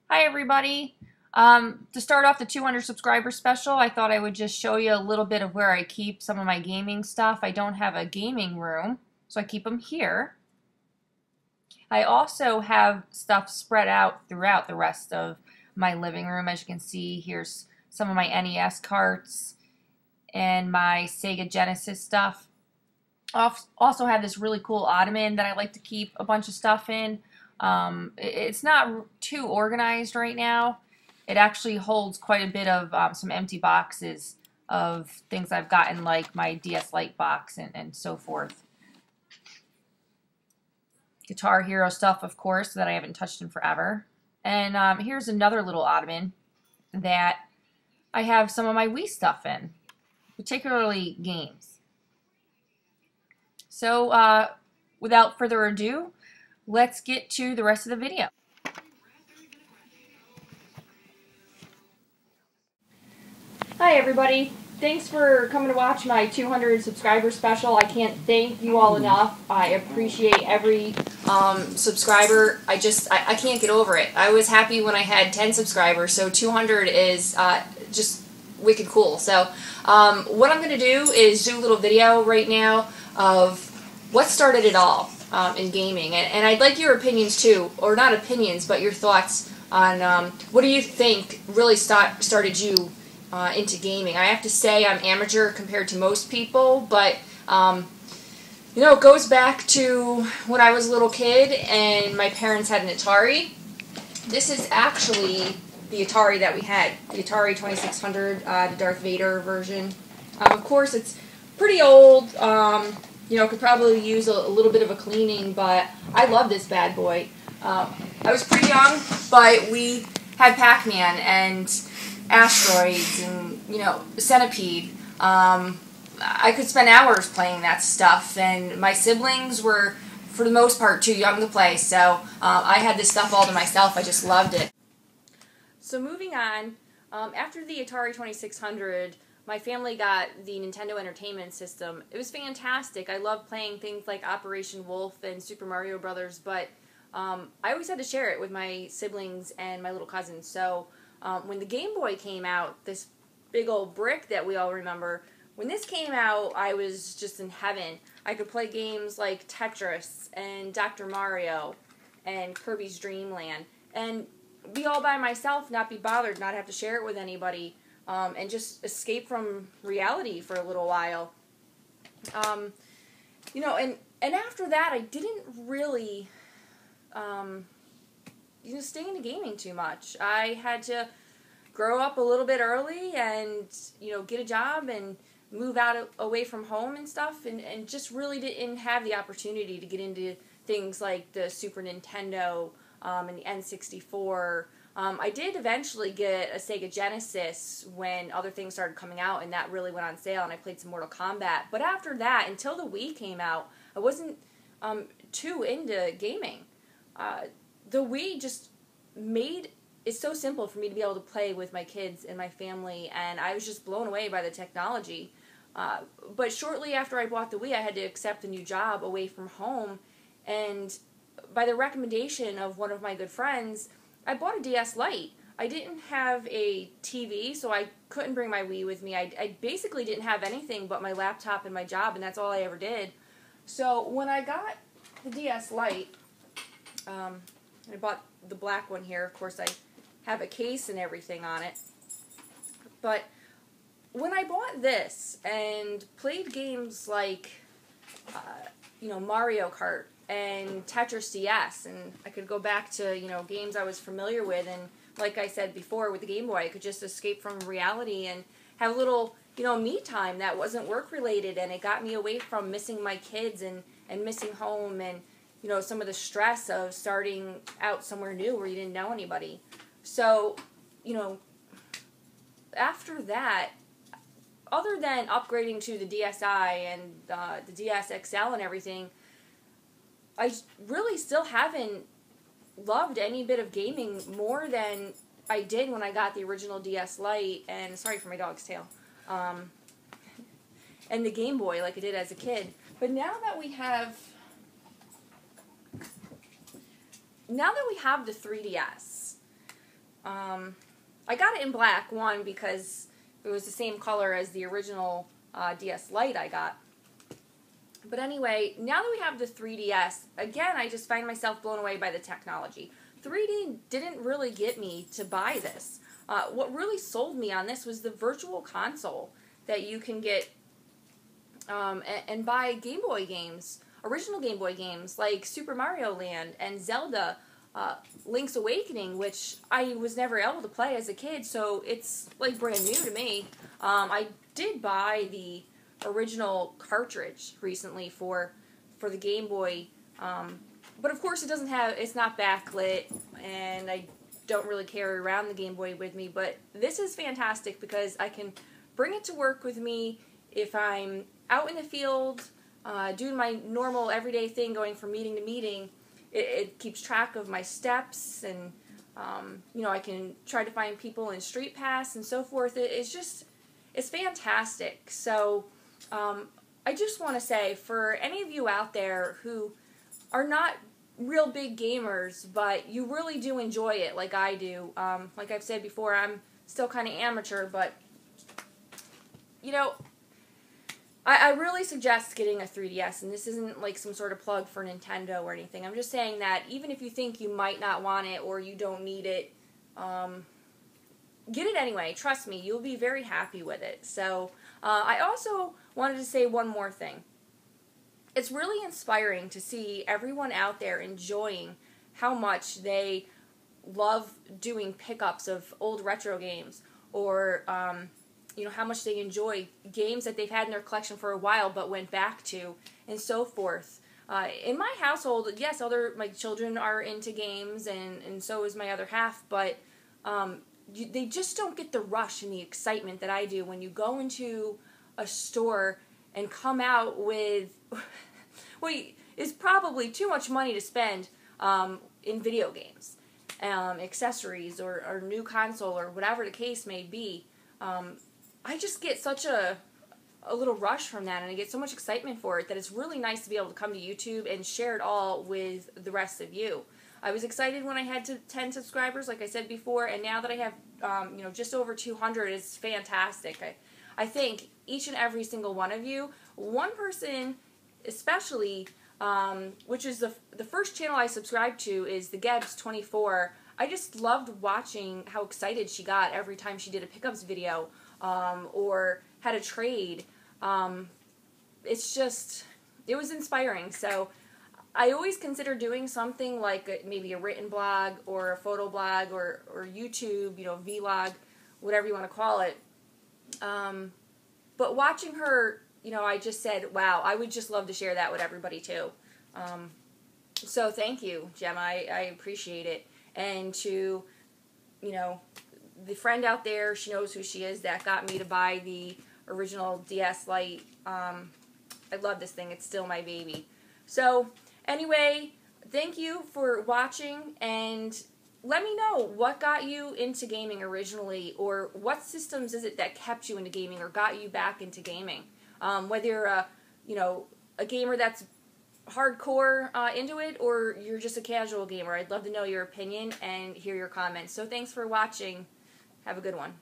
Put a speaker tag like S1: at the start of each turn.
S1: Hi everybody. To start off the 200 subscriber special, I thought I would just show you a little bit of where I keep some of my gaming stuff. I don't have a gaming room, so I keep them here. I also have stuff spread out throughout the rest of my living room. As you can see, here's some of my NES carts and my Sega Genesis stuff. I also have this really cool ottoman that I like to keep a bunch of stuff in. It's not too organized right now. It actually holds quite a bit of some empty boxes of things I've gotten, like my DS Lite box and so forth. Guitar Hero stuff, of course, that I haven't touched in forever. And here's another little ottoman that I have some of my Wii stuff in, particularly games. So without further ado, let's get to the rest of the video. Hi everybody, thanks for coming to watch my 200 subscriber special. I can't thank you all enough. I appreciate every subscriber. I can't get over it. I was happy when I had 10 subscribers, so 200 is just wicked cool. So what I'm going to do is do a little video right now of what started it all in gaming. And I'd like your opinions too, or not opinions, but your thoughts on what do you think really started you into gaming. I have to say I'm amateur compared to most people, but you know, it goes back to when I was a little kid and my parents had an Atari. This is actually the Atari that we had, the Atari 2600, the Darth Vader version. Of course, it's pretty old. You know, could probably use a little bit of a cleaning, but I love this bad boy. I was pretty young, but we had Pac-Man and Asteroids and, you know, Centipede. I could spend hours playing that stuff, and my siblings were, for the most part, too young to play, so I had this stuff all to myself. I just loved it. So moving on, after the Atari 2600, my family got the Nintendo Entertainment System. It was fantastic. I loved playing things like Operation Wolf and Super Mario Brothers, but I always had to share it with my siblings and my little cousins, so when the Game Boy came out, this big old brick that we all remember, when this came out, I was just in heaven. I could play games like Tetris and Dr. Mario and Kirby's Dream Land and be all by myself, not be bothered, not have to share it with anybody, and just escape from reality for a little while. You know, and after that, I didn't really stay into gaming too much. I had to grow up a little bit early and, you know, get a job and move out away from home and stuff, and just really didn't have the opportunity to get into things like the Super Nintendo and the N64. I did eventually get a Sega Genesis when other things started coming out, and that really went on sale, and I played some Mortal Kombat. But after that, until the Wii came out, I wasn't too into gaming. The Wii just made it so simple for me to be able to play with my kids and my family, and I was just blown away by the technology. But shortly after I bought the Wii, I had to accept a new job away from home, and by the recommendation of one of my good friends, I bought a DS Lite. I didn't have a TV, so I couldn't bring my Wii with me. I basically didn't have anything but my laptop and my job, and that's all I ever did. So when I got the DS Lite, I bought the black one here. Of course, I have a case and everything on it. But when I bought this and played games like, you know, Mario Kart and Tetris DS, and I could go back to, you know, games I was familiar with, and like I said before with the Game Boy, I could just escape from reality and have a little, you know, me time that wasn't work related, and it got me away from missing my kids and missing home and, you know, some of the stress of starting out somewhere new where you didn't know anybody. So, you know, after that, other than upgrading to the DSi and the DS XL and everything, I really still haven't loved any bit of gaming more than I did when I got the original DS Lite, and sorry for my dog's tail, and the Game Boy like I did as a kid. But now that we have the 3DS, I got it in black, one, because it was the same color as the original DS Lite I got. But anyway, now that we have the 3DS, again, I just find myself blown away by the technology. 3D didn't really get me to buy this. What really sold me on this was the virtual console that you can get and buy Game Boy games, original Game Boy games like Super Mario Land and Zelda, Link's Awakening, which I was never able to play as a kid, so it's like brand new to me. I did buy the original cartridge recently for the Game Boy, but of course it's not backlit, and I don't really carry around the Game Boy with me, but this is fantastic because I can bring it to work with me if I'm out in the field, doing my normal everyday thing, going from meeting to meeting. It keeps track of my steps, and I can try to find people in Street Pass and so forth. It's fantastic. So I just want to say, for any of you out there who are not real big gamers, but you really do enjoy it like I do, like I've said before, I'm still kind of amateur, but I really suggest getting a 3DS, and this isn't like some sort of plug for Nintendo or anything. I'm just saying that even if you think you might not want it or you don't need it, get it anyway. Trust me, you'll be very happy with it. So I also wanted to say one more thing. It's really inspiring to see everyone out there enjoying how much they love doing pickups of old retro games, or how much they enjoy games that they've had in their collection for a while but went back to, and so forth. In my household, yes, my children are into games, and so is my other half, but they just don't get the rush and the excitement that I do when you go into a store and come out with what is probably too much money to spend in video games, accessories, or new console, or whatever the case may be. I just get such a little rush from that, and I get so much excitement for it that it's really nice to be able to come to YouTube and share it all with the rest of you. I was excited when I had 10 subscribers, like I said before, and now that I have just over 200, it's fantastic. I thank each and every single one of you. One person especially, which is the first channel I subscribed to, is the Gebs24. I just loved watching how excited she got every time she did a pickups video, or had a trade. It was inspiring. So I always consider doing something like maybe a written blog or a photo blog or YouTube, vlog, whatever you want to call it. But watching her, I just said, wow, I would just love to share that with everybody too. So thank you, Gemma. I appreciate it. And to, the friend out there, she knows who she is, that got me to buy the original DS Lite. I love this thing. It's still my baby. So anyway, thank you for watching, and let me know what got you into gaming originally, or what systems is it that kept you into gaming or got you back into gaming. Whether you're a gamer that's hardcore into it, or you're just a casual gamer. I'd love to know your opinion and hear your comments. So thanks for watching. Have a good one.